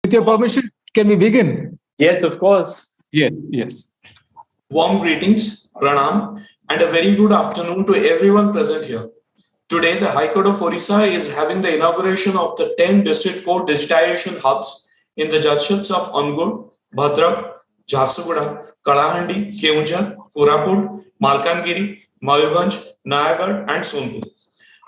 With your permission, can we begin? Yes, of course. Yes. Warm greetings, pranam, and a very good afternoon to everyone present here. Today, the High Court of Orissa is having the inauguration of the 10 District Court Digitization Hubs in the judgeships of Angul, Bhadrak, Jharsuguda, Kalahandi, Keonjhar, Koraput, Malkangiri, Mayurbhanj, Nayagarh, and Sonpur.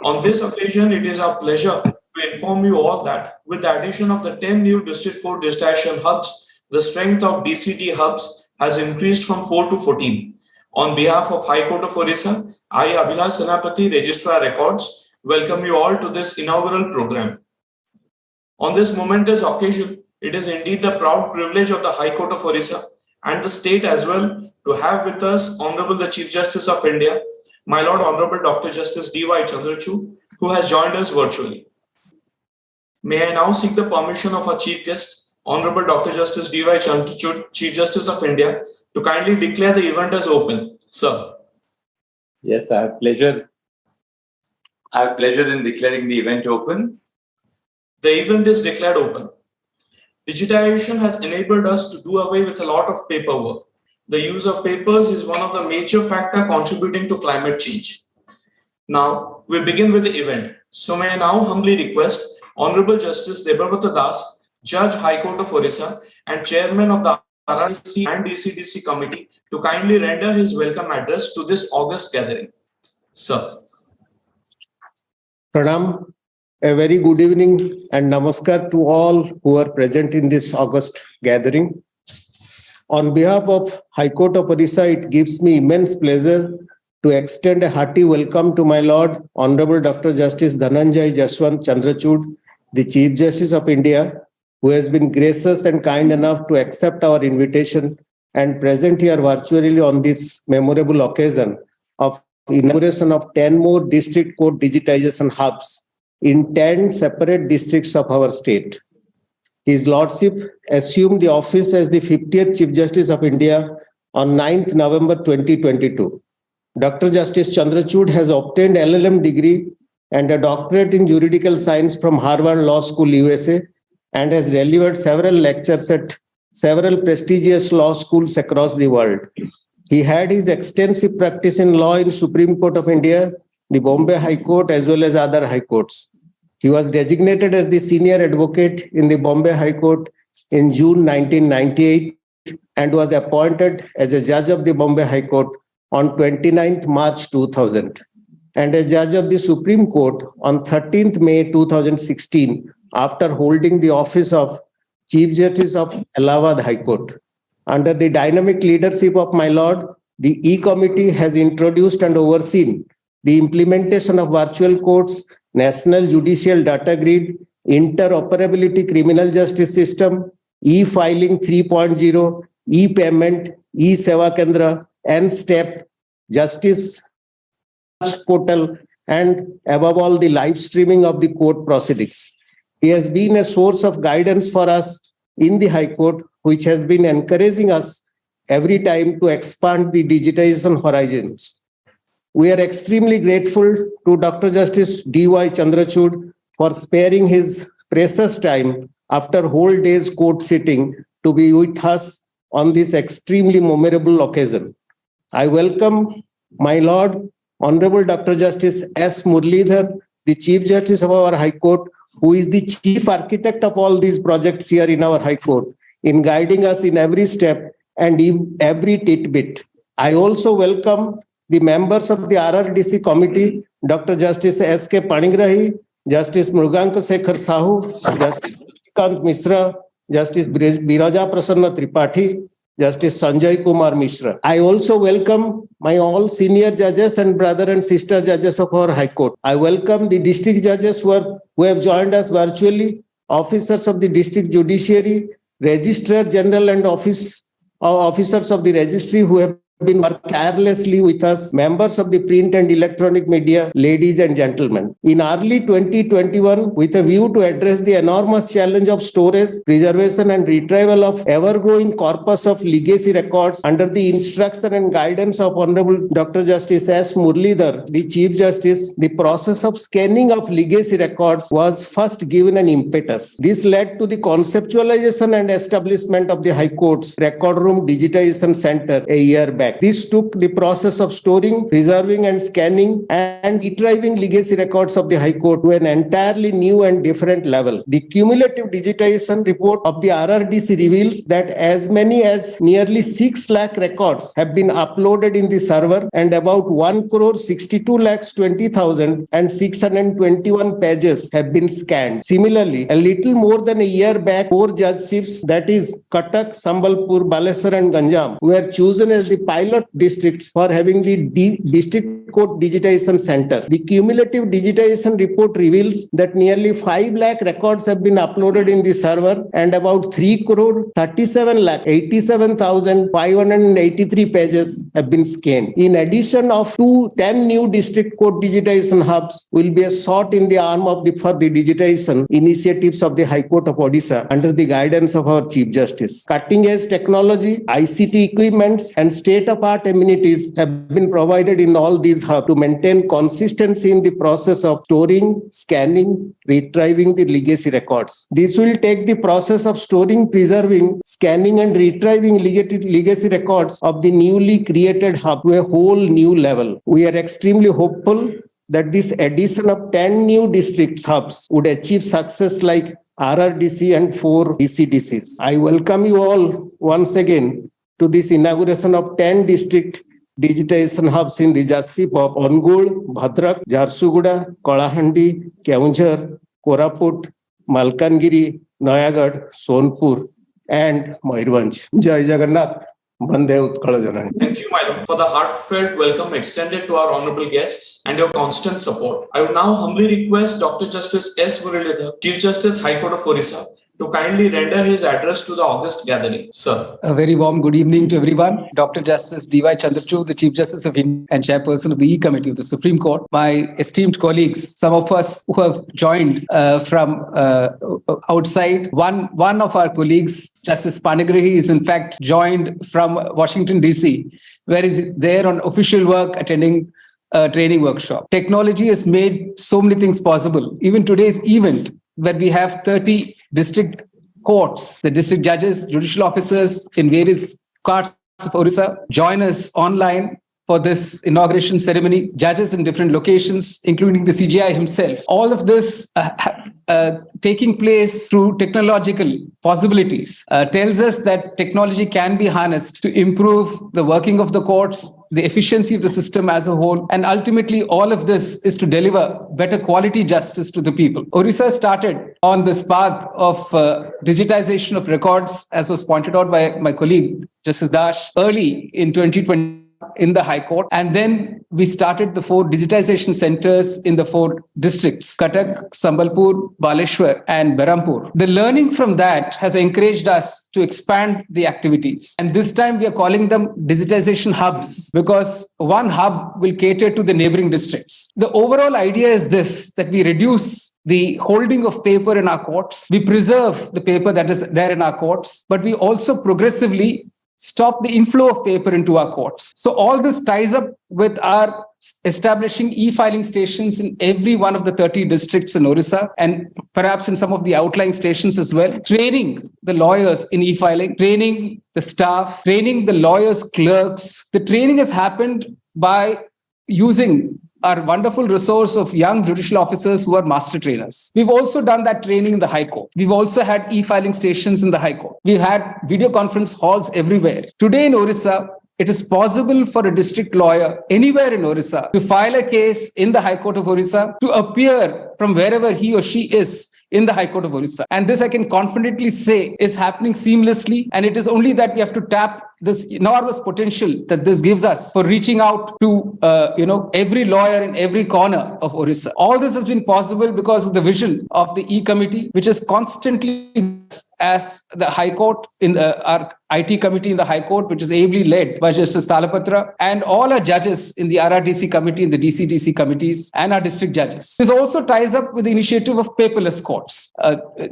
On this occasion, it is our pleasure to inform you all that with the addition of the 10 new District Court Digitization Hubs, the strength of DCD hubs has increased from 4 to 14. On behalf of High Court of Orissa, I, Abhilash Senapati, Registrar Records, welcome you all to this inaugural program. On this momentous occasion, it is indeed the proud privilege of the High Court of Orissa and the state as well to have with us Honorable the Chief Justice of India, my Lord Honorable Dr. Justice D.Y. Chandrachud, who has joined us virtually. May I now seek the permission of our Chief Guest, Honorable Dr. Justice D.Y. Chandrachud, Chief Justice of India, to kindly declare the event as open. Sir. Yes, I have pleasure. I have pleasure in declaring the event open. The event is declared open. Digitization has enabled us to do away with a lot of paperwork. The use of papers is one of the major factors contributing to climate change. Now, we begin with the event. So may I now humbly request Honorable Justice Debabrata Das, Judge High Court of Orissa and Chairman of the RRDC and DCDC Committee to kindly render his welcome address to this August gathering. Sir. Pranam, a very good evening and namaskar to all who are present in this August gathering. On behalf of High Court of Orissa, it gives me immense pleasure to extend a hearty welcome to my Lord, Honorable Dr. Justice Dhananjay Jaswant Chandrachud, the Chief Justice of India, who has been gracious and kind enough to accept our invitation and present here virtually on this memorable occasion of inauguration of 10 more district court digitization hubs in 10 separate districts of our state. His Lordship assumed the office as the 50th Chief Justice of India on 9th November 2022. Dr. Justice Chandrachud has obtained LLM degree and a doctorate in juridical science from Harvard Law School, USA, and has delivered several lectures at several prestigious law schools across the world. He had his extensive practice in law in Supreme Court of India, the Bombay High Court, as well as other high courts. He was designated as the senior advocate in the Bombay High Court in June 1998 and was appointed as a judge of the Bombay High Court on 29th March 2000 and a judge of the Supreme Court on 13th May 2016 after holding the office of Chief Justice of Allahabad High Court. Under the dynamic leadership of my Lord, the E-Committee has introduced and overseen the implementation of virtual courts, National Judicial Data Grid, Interoperability Criminal Justice System, E-Filing 3.0, E-Payment, E-Seva Kendra, and STEP, Justice Portal, and above all, the live streaming of the court proceedings. He has been a source of guidance for us in the High Court, which has been encouraging us every time to expand the digitization horizons. We are extremely grateful to Dr. Justice D.Y. Chandrachud for sparing his precious time after whole day's court sitting to be with us on this extremely memorable occasion. I welcome my Lord, Honorable Dr. Justice S. Muralidhar, the Chief Justice of our High Court, who is the chief architect of all these projects here in our High Court, in guiding us in every step and in every tidbit. I also welcome the members of the RRDC committee, Dr. Justice S.K. Panigrahi, Justice Mruganka Sekhar Sahu, Justice Kant Misra, Justice Biraja Prasanna Tripathi, Justice Sanjay Kumar Mishra. I also welcome my all senior judges and brother and sister judges of our High Court. I welcome the district judges who have joined us virtually, officers of the district judiciary, registrar general and officers of the registry who have been working tirelessly with us, members of the print and electronic media, ladies and gentlemen. In early 2021, with a view to address the enormous challenge of storage, preservation and retrieval of ever-growing corpus of legacy records under the instruction and guidance of Honorable Dr. Justice S. Murlidhar, the Chief Justice, the process of scanning of legacy records was first given an impetus. This led to the conceptualization and establishment of the High Court's Record Room Digitization Center a year back. This took the process of storing, preserving and scanning and retrieving legacy records of the High Court to an entirely new and different level. The cumulative digitization report of the RRDC reveals that as many as nearly 6 lakh records have been uploaded in the server and about 1,62,20,621 pages have been scanned. Similarly, a little more than a year back, 4 judgeships, that is Cuttack, Sambalpur, Balesar and Ganjam, were chosen as the pilot districts for having the District Court Digitization Center. The cumulative digitization report reveals that nearly 5 lakh records have been uploaded in the server and about 3,37,87,583 pages have been scanned. In addition of 10 new District Court Digitization hubs will be sought in the arm of for the digitization initiatives of the High Court of Odisha under the guidance of our Chief Justice. Cutting-edge technology, ICT equipments and state-of-art amenities have been provided in all these hubs to maintain consistency in the process of storing, scanning, retrieving the legacy records. This will take the process of storing, preserving, scanning and retrieving legacy records of the newly created hub to a whole new level. We are extremely hopeful that this addition of 10 new district hubs would achieve success like RRDC and 4 DCDCs. I welcome you all once again to this inauguration of 10 district digitization hubs in the judgeship of Angul, Bhadrak, Jharsuguda, Kalahandi, Keonjhar, Koraput, Malkangiri, Nayagad, Sonpur and Mayurbhanj. Jai Jagannath. Bande Utkala Janani. Thank you, my lord, for the heartfelt welcome extended to our honorable guests and your constant support. I would now humbly request Dr. Justice S. Murlidhar, Chief Justice, High Court of Orissa, to kindly render his address to the august gathering. Sir. A very warm good evening to everyone. Dr. Justice D.Y. Chandrachud, the Chief Justice of India and Chairperson of the E-Committee of the Supreme Court. My esteemed colleagues, some of us who have joined from outside. One of our colleagues, Justice Panigrahi, is in fact joined from Washington, D.C., where he's there on official work attending a training workshop. Technology has made so many things possible. Even today's event, where we have 30 district courts, the district judges, judicial officers in various courts of Orissa join us online for this inauguration ceremony, judges in different locations, including the CJI himself. All of this taking place through technological possibilities tells us that technology can be harnessed to improve the working of the courts, the efficiency of the system as a whole, and ultimately all of this is to deliver better quality justice to the people. Orissa started on this path of digitization of records, as was pointed out by my colleague Justice Dash, early in 2020 in the High Court. And then we started the 4 digitization centers in the 4 districts, Cuttack, Sambalpur, Baleshwar, and Berhampur. The learning from that has encouraged us to expand the activities. And this time we are calling them digitization hubs because one hub will cater to the neighboring districts. The overall idea is this, that we reduce the holding of paper in our courts. We preserve the paper that is there in our courts, but we also progressively stop the inflow of paper into our courts. So all this ties up with our establishing e-filing stations in every one of the 30 districts in Orissa and perhaps in some of the outlying stations as well, training the lawyers in e-filing, training the staff, training the lawyers' clerks. The training has happened by using our wonderful resource of young judicial officers who are master trainers. We've also done that training in the High Court. We've also had e-filing stations in the High Court. We've had video conference halls everywhere. Today in Orissa, it is possible for a district lawyer anywhere in Orissa to file a case in the High Court of Orissa, to appear from wherever he or she is in the High Court of Orissa. And this I can confidently say is happening seamlessly. And it is only that we have to tap this enormous potential that this gives us for reaching out to every lawyer in every corner of Orissa. All this has been possible because of the vision of the E-Committee, which is constantly as the High Court in our IT committee in the High Court, which is ably led by Justice Talapatra, and all our judges in the RRTC committee, in the DCTC committees, and our district judges. This also ties up with the initiative of paperless courts.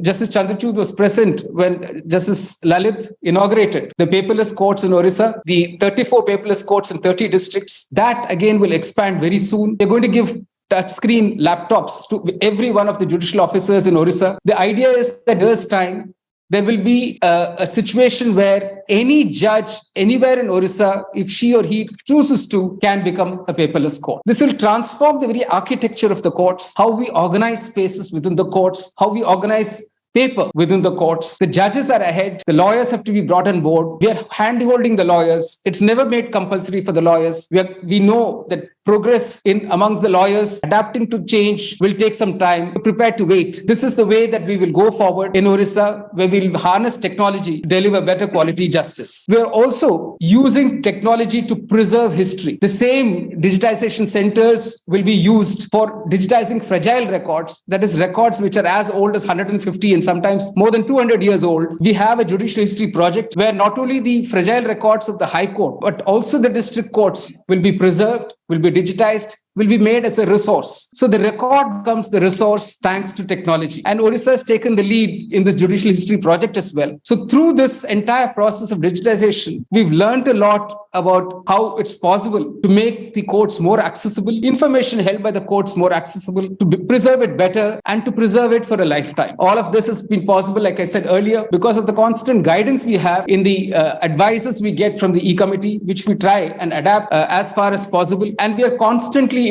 Justice Chandrachud was present when Justice Lalit inaugurated the paperless courts in Orissa, the 34 paperless courts in 30 districts. That again will expand very soon. They're going to give touchscreen laptops to every one of the judicial officers in Orissa. The idea is that there's time. There will be a situation where any judge anywhere in Orissa, if she or he chooses to, can become a paperless court. This will transform the very architecture of the courts, how we organize spaces within the courts, how we organize paper within the courts. The judges are ahead. The lawyers have to be brought on board. We are hand-holding the lawyers. It's never made compulsory for the lawyers. We know that progress amongst the lawyers, adapting to change will take some time. We're prepared to wait. This is the way that we will go forward in Orissa, where we'll harness technology to deliver better quality justice. We are also using technology to preserve history. The same digitization centers will be used for digitizing fragile records, that is, records which are as old as 150 and sometimes more than 200 years old. We have a judicial history project where not only the fragile records of the High Court, but also the district courts will be preserved, will be digitized, will be made as a resource. So the record becomes the resource thanks to technology. And Orissa has taken the lead in this judicial history project as well. So through this entire process of digitization, we've learned a lot about how it's possible to make the courts more accessible, information held by the courts more accessible, to preserve it better, and to preserve it for a lifetime. All of this has been possible, like I said earlier, because of the constant guidance we have in the advices we get from the E-Committee, which we try and adapt as far as possible. And we are constantly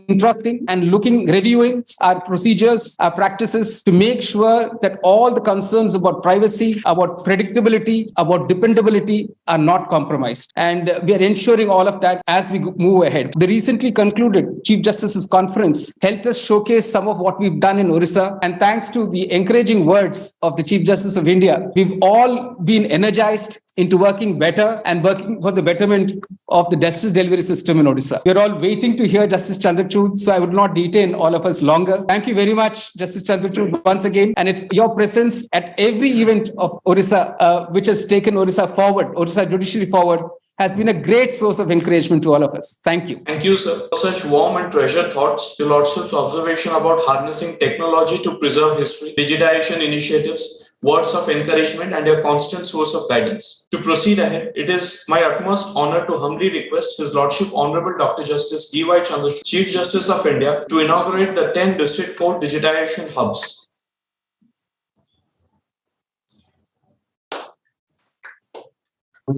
interrupting and reviewing our procedures, our practices to make sure that all the concerns about privacy, about predictability, about dependability are not compromised. And we are ensuring all of that as we move ahead. The recently concluded Chief Justice's conference helped us showcase some of what we've done in Orissa. And thanks to the encouraging words of the Chief Justice of India, we've all been energized into working better and working for the betterment of the justice delivery system in Odisha. We're all waiting to hear Justice Chandrachud, so I would not detain all of us longer. Thank you very much, Justice Chandrachud, once again. And it's your presence at every event of Odisha, which has taken Odisha forward, Odisha judiciary forward, has been a great source of encouragement to all of us. Thank you. Thank you, sir, for such warm and treasured thoughts. Your Lordship's observation about harnessing technology to preserve history, digitization initiatives, words of encouragement, and a constant source of guidance. To proceed ahead, it is my utmost honor to humbly request His Lordship Honorable Dr. Justice D.Y. Chandrachud, Chief Justice of India, to inaugurate the 10 District Court Digitization Hubs. Now,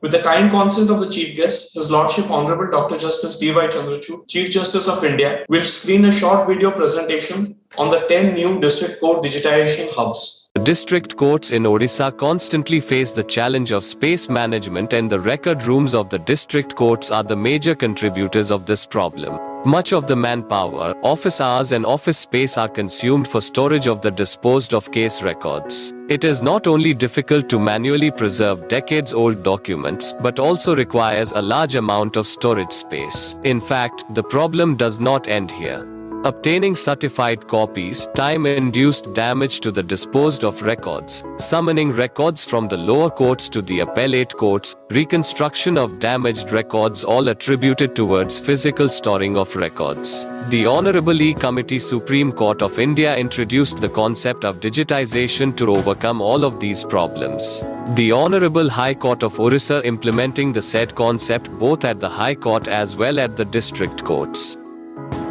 with the kind consent of the Chief Guest, His Lordship Honorable Dr. Justice D.Y. Chandrachud, Chief Justice of India, will screen a short video presentation on the 10 new District Court Digitization Hubs. The district courts in Odisha constantly face the challenge of space management, and the record rooms of the district courts are the major contributors of this problem. Much of the manpower, office hours and office space are consumed for storage of the disposed of case records. It is not only difficult to manually preserve decades-old documents, but also requires a large amount of storage space. In fact, the problem does not end here. Obtaining certified copies, time-induced damage to the disposed of records, summoning records from the lower courts to the appellate courts, reconstruction of damaged records, all attributed towards physical storing of records. The Honorable E-Committee Supreme Court of India introduced the concept of digitization to overcome all of these problems. The Honorable High Court of Orissa implementing the said concept both at the High Court as well as the district courts.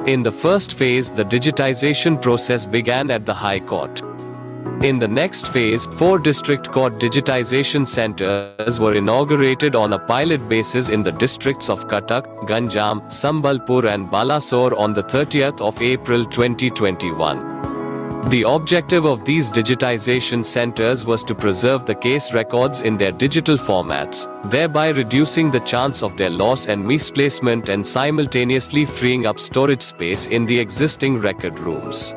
In the first phase, the digitization process began at the High Court. In the next phase, 4 district court digitization centers were inaugurated on a pilot basis in the districts of Cuttack, Ganjam, Sambalpur and Balasore on the 30th of April 2021. The objective of these digitization centers was to preserve the case records in their digital formats, thereby reducing the chance of their loss and misplacement and simultaneously freeing up storage space in the existing record rooms.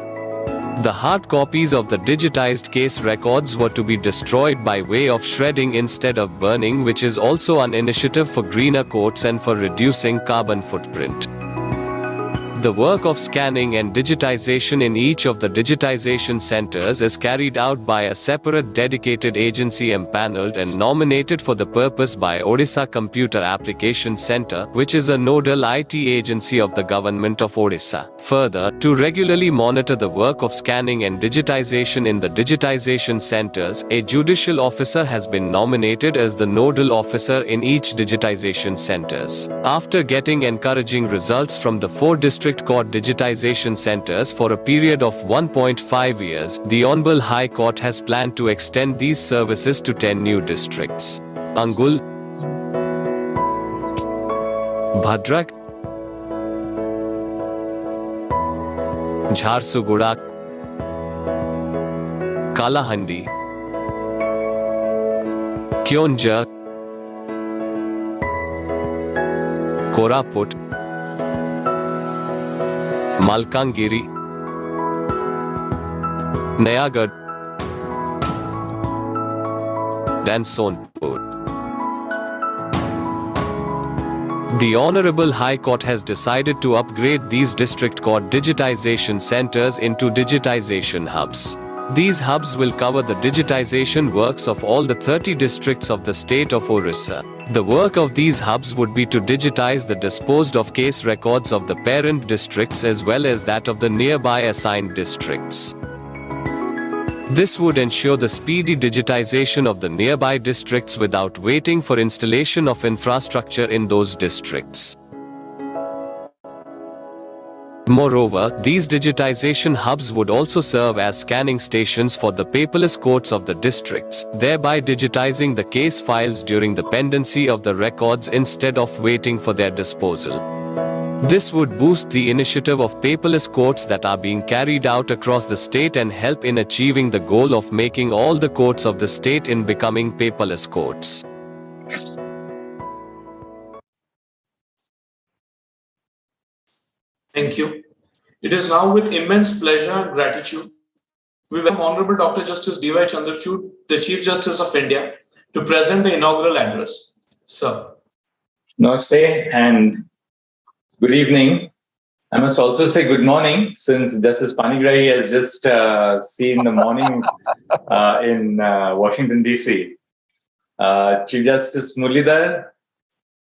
The hard copies of the digitized case records were to be destroyed by way of shredding instead of burning, which is also an initiative for greener courts and for reducing carbon footprint. The work of scanning and digitization in each of the digitization centers is carried out by a separate dedicated agency empaneled and nominated for the purpose by Odisha Computer Application Center, which is a nodal IT agency of the government of Odisha. Further, to regularly monitor the work of scanning and digitization in the digitization centers, a judicial officer has been nominated as the nodal officer in each digitization centers. After getting encouraging results from the 4 district court digitization centers for a period of 1.5 years, the Honorable High Court has planned to extend these services to 10 new districts. Angul, Bhadrak, Jharsuguda, Kalahandi, Kyonja, Koraput, Malkangiri, Nayagarh, and Sonpur. The Honorable High Court has decided to upgrade these district court digitization centers into digitization hubs. These hubs will cover the digitization works of all the 30 districts of the state of Orissa. The work of these hubs would be to digitize the disposed of case records of the parent districts as well as that of the nearby assigned districts. This would ensure the speedy digitization of the nearby districts without waiting for installation of infrastructure in those districts. Moreover, these digitization hubs would also serve as scanning stations for the paperless courts of the districts, thereby digitizing the case files during the pendency of the records instead of waiting for their disposal. This would boost the initiative of paperless courts that are being carried out across the state and help in achieving the goal of making all the courts of the state in becoming paperless courts. Thank you. It is now with immense pleasure and gratitude we welcome Honorable Dr. Justice D.Y. Chandrachud, the Chief Justice of India, to present the inaugural address. Sir. Namaste and good evening. I must also say good morning, since Justice Panigrahi has just seen the morning in Washington, D.C. Chief Justice Muralidhar,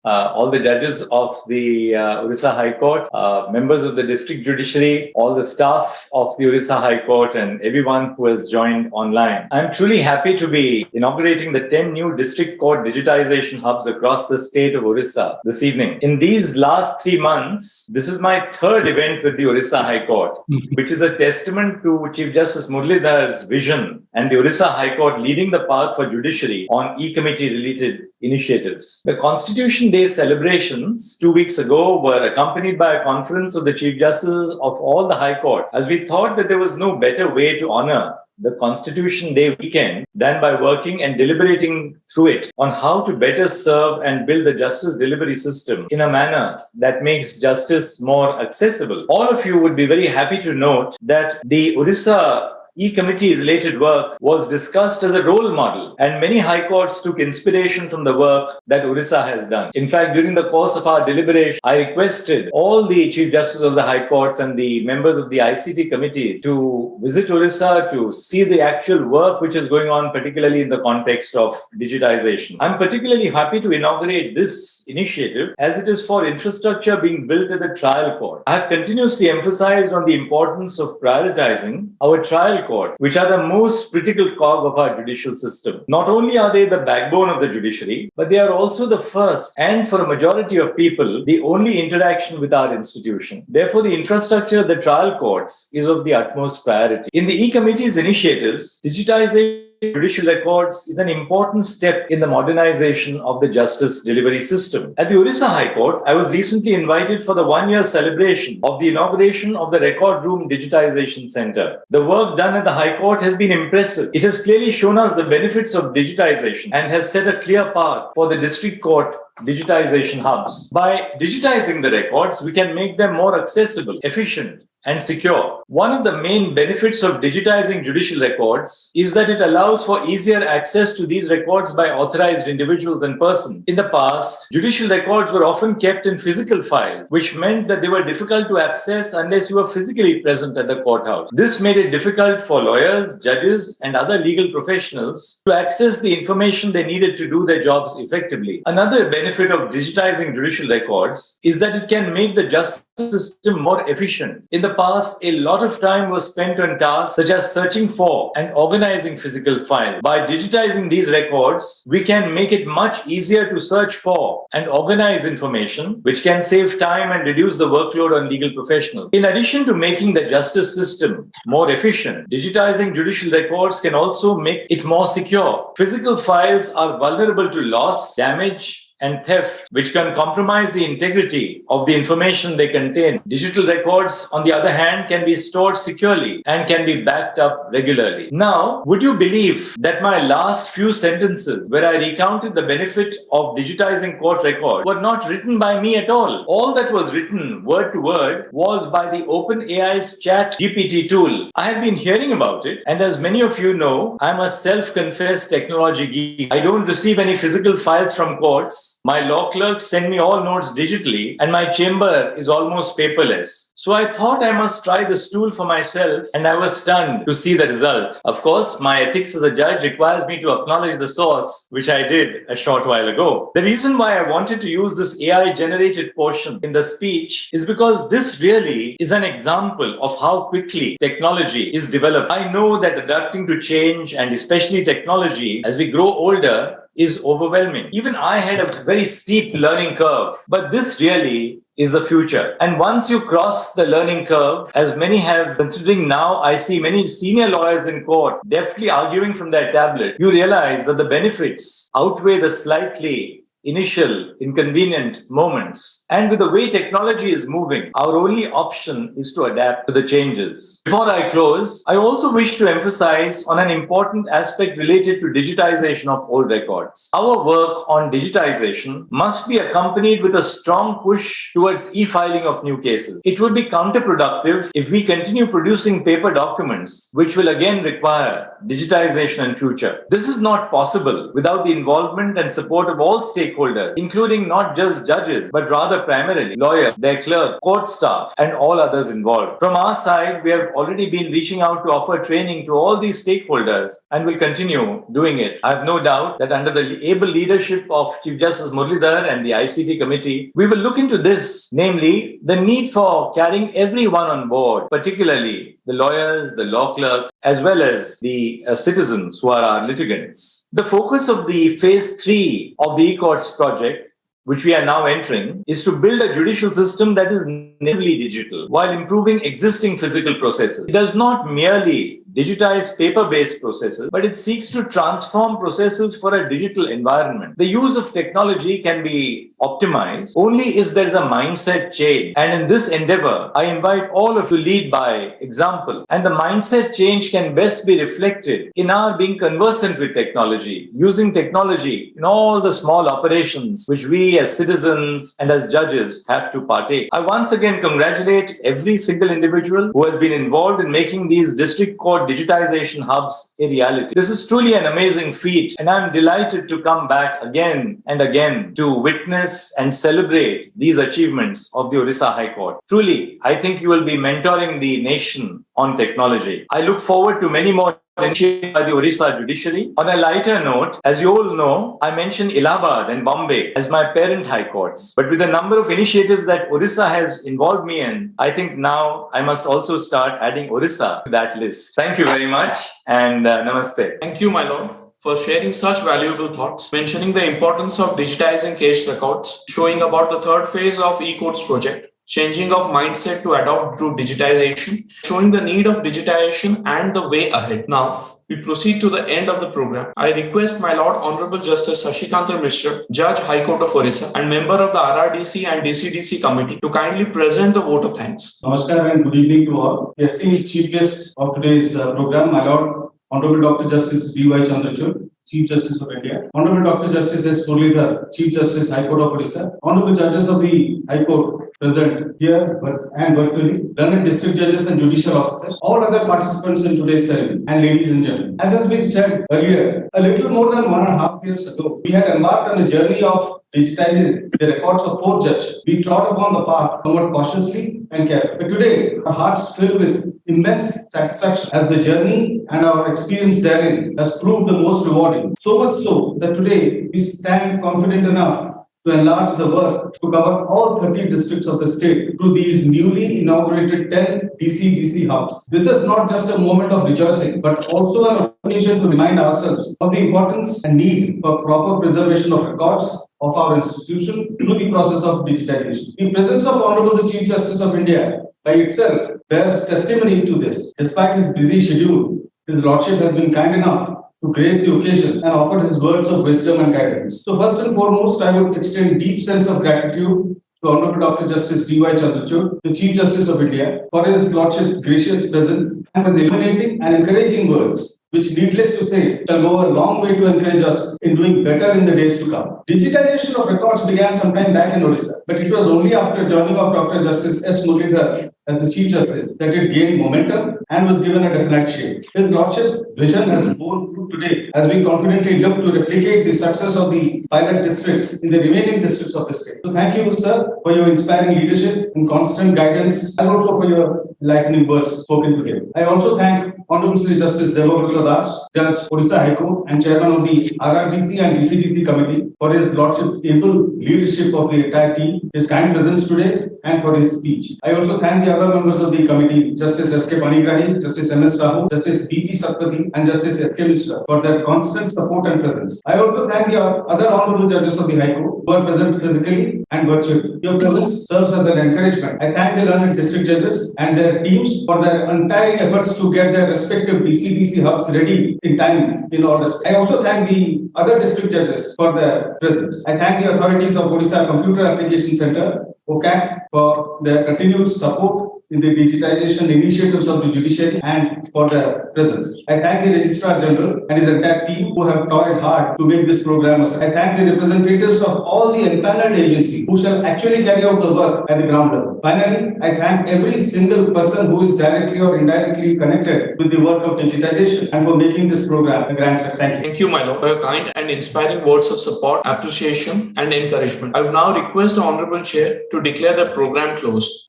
all the judges of the Orissa High Court, members of the District Judiciary, all the staff of the Orissa High Court, and everyone who has joined online. I'm truly happy to be inaugurating the 10 new District Court digitization hubs across the state of Orissa this evening. In these last 3 months, this is my 3rd event with the Orissa High Court, which is a testament to Chief Justice Muralidhar's vision and the Orissa High Court leading the path for judiciary on e-committee related initiatives. The Constitution Day celebrations 2 weeks ago were accompanied by a conference of the Chief Justices of all the High Court, as we thought that there was no better way to honor the Constitution Day weekend than by working and deliberating through it on how to better serve and build the justice delivery system in a manner that makes justice more accessible. All of you would be very happy to note that the Orissa e-committee related work was discussed as a role model, and many high courts took inspiration from the work that Orissa has done. In fact, during the course of our deliberation, I requested all the Chief Justices of the High Courts and the members of the ICT committees to visit Orissa to see the actual work which is going on, particularly in the context of digitization. I'm particularly happy to inaugurate this initiative as it is for infrastructure being built at the trial court. I have continuously emphasized on the importance of prioritizing our trial court, which are the most critical cog of our judicial system. Not only are they the backbone of the judiciary, but they are also the first, and for a majority of people, the only interaction with our institution. Therefore, the infrastructure of the trial courts is of the utmost priority. In the e-committee's initiatives, digitization judicial records is an important step in the modernization of the justice delivery system. At the Orissa High Court, I was recently invited for the 1-year celebration of the inauguration of the Record Room Digitization Center. The work done at the High Court has been impressive. It has clearly shown us the benefits of digitization and has set a clear path for the district court digitization hubs. By digitizing the records, we can make them more accessible, efficient, and secure. One of the main benefits of digitizing judicial records is that it allows for easier access to these records by authorized individuals and persons. In the past, judicial records were often kept in physical files, which meant that they were difficult to access unless you were physically present at the courthouse. This made it difficult for lawyers, judges, and other legal professionals to access the information they needed to do their jobs effectively. Another benefit of digitizing judicial records is that it can make the justice system more efficient. In the past, a lot of time was spent on tasks such as searching for and organizing physical files. By digitizing these records, we can make it much easier to search for and organize information, which can save time and reduce the workload on legal professionals. In addition to making the justice system more efficient, digitizing judicial records can also make it more secure. Physical files are vulnerable to loss, damage, and theft, which can compromise the integrity of the information they contain. Digital records, on the other hand, can be stored securely and can be backed up regularly. Now, would you believe that my last few sentences, where I recounted the benefit of digitizing court records, were not written by me at all? All that was written, word to word, was by the OpenAI's Chat GPT tool. I have been hearing about it, and as many of you know, I'm a self-confessed technology geek. I don't receive any physical files from courts. My law clerks send me all notes digitally, and my chamber is almost paperless. So I thought I must try this tool for myself, and I was stunned to see the result. Of course, my ethics as a judge requires me to acknowledge the source, which I did a short while ago. The reason why I wanted to use this AI-generated portion in the speech is because this really is an example of how quickly technology is developed. I know that adapting to change, and especially technology, as we grow older, is overwhelming. Even I had a very steep learning curve, but this really is the future. And once you cross the learning curve, as many have, considering now I see many senior lawyers in court deftly arguing from their tablet, you realize that the benefits outweigh the slightly initial inconvenient moments. And with the way technology is moving, our only option is to adapt to the changes. Before I close, I also wish to emphasize on an important aspect related to digitization of old records. Our work on digitization must be accompanied with a strong push towards e-filing of new cases. It would be counterproductive if we continue producing paper documents, which will again require digitization in future. This is not possible without the involvement and support of all stakeholders, including not just judges, but rather primarily lawyers, their clerk, court staff, and all others involved. From our side, we have already been reaching out to offer training to all these stakeholders and will continue doing it. I have no doubt that under the able leadership of Chief Justice Muralidhar and the ICT committee, we will look into this, namely the need for carrying everyone on board, particularly the lawyers, the law clerks, as well as the citizens who are our litigants. The focus of the phase 3 of the e-courts project, which we are now entering, is to build a judicial system that is natively digital while improving existing physical processes. It does not merely digitize paper-based processes, but it seeks to transform processes for a digital environment. The use of technology can be optimized only if there is a mindset change. And in this endeavor, I invite all of you to lead by example. And the mindset change can best be reflected in our being conversant with technology, using technology in all the small operations which we as citizens and as judges have to partake. I once again congratulate every single individual who has been involved in making these district court digitization hubs a reality. This is truly an amazing feat, and I'm delighted to come back again and again to witness and celebrate these achievements of the Odisha High Court. Truly, I think you will be mentoring the nation on technology. I look forward to many more initiated by the Odisha judiciary. On a lighter note, as you all know, I mentioned Allahabad and Bombay as my parent high courts. But with the number of initiatives that Odisha has involved me in, I think now I must also start adding Odisha to that list. Thank you very much, and namaste. Thank you, my lord, for sharing such valuable thoughts, mentioning the importance of digitizing case records, showing about the third phase of e-courts project, changing of mindset to adopt through digitization, showing the need of digitization and the way ahead. Now, we proceed to the end of the program. I request my Lord Honorable Justice Shashikanta Mishra, Judge High Court of Orissa and member of the RRDC and DCDC committee to kindly present the vote of thanks. Namaskar and good evening to all. Esteemed chief guest of today's program, my Lord Honorable Dr. Justice D.Y. Chandrachud, Chief Justice of India, Honorable Dr. Justice S. Muralidhar, Chief Justice, High Court of Odisha, Honorable Judges of the High Court present here and virtually, learned district judges and judicial officers, all other participants in today's ceremony, and ladies and gentlemen. As has been said earlier, a little more than 1.5 years ago, we had embarked on a journey of digitizing the records of 4 judges. We trod upon the path somewhat cautiously and carefully. But today, our hearts fill with immense satisfaction as the journey and our experience therein has proved the most rewarding. So much so that today we stand confident enough to enlarge the work to cover all 30 districts of the state through these newly inaugurated 10 DC hubs. This is not just a moment of rejoicing, but also an occasion to remind ourselves of the importance and need for proper preservation of records of our institution through the process of digitization. The presence of Honorable the Chief Justice of India by itself bears testimony to this. Despite his busy schedule, His Lordship has been kind enough to grace the occasion and offer his words of wisdom and guidance. So first and foremost, I would extend deep sense of gratitude to Honorable Dr. Justice D.Y. Chandrachud, the Chief Justice of India, for his Lordship's gracious presence and for the illuminating and encouraging words, which needless to say, shall go a long way to encourage us in doing better in the days to come. Digitization of records began sometime back in Odisha, but it was only after joining of Dr. Justice S. Muralidhar as the Chief Justice that it gained momentum and was given a definite shape. His Lordship's vision has borne fruit today as we confidently look to replicate the success of the pilot districts in the remaining districts of the state. So thank you, sir, for your inspiring leadership and constant guidance, and also for your enlightening words spoken today. I also thank Honorable Sri Justice Devavruta Das, Judge, Odisha High Court, and Chairman of the RRDC and DCDC Committee for his Lordship's able leadership of the entire team, his kind presence today, and for his speech. I also thank the other members of the committee, Justice S.K. Panigrahi, Justice M.S. Sahu, Justice B.P. Satpathy, and Justice F.K. Mishra for their constant support and presence. I also thank the other honorable judges of the High Court who are present physically and virtually. Your presence serves as an encouragement. I thank the learned district judges and their teams for their untiring efforts to get their respective DC hubs ready in time in all respects. I also thank the other district judges for their presence. I thank the authorities of Odisha Computer Application Center, OCAC, for their continued support in the digitization initiatives of the judiciary and for their presence. I thank the Registrar General and his entire team who have toiled hard to make this program. I thank the representatives of all the empaneled agencies who shall actually carry out the work at the ground level. Finally, I thank every single person who is directly or indirectly connected with the work of digitization and for making this program a grand success. Thank you. Thank you, my lord, for your kind and inspiring words of support, appreciation, and encouragement. I would now request the Honorable Chair to declare the program closed.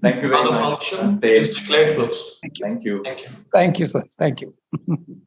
Thank you very Now the much. function is declared closed. Thank you. Thank you. Thank you, sir. Thank you.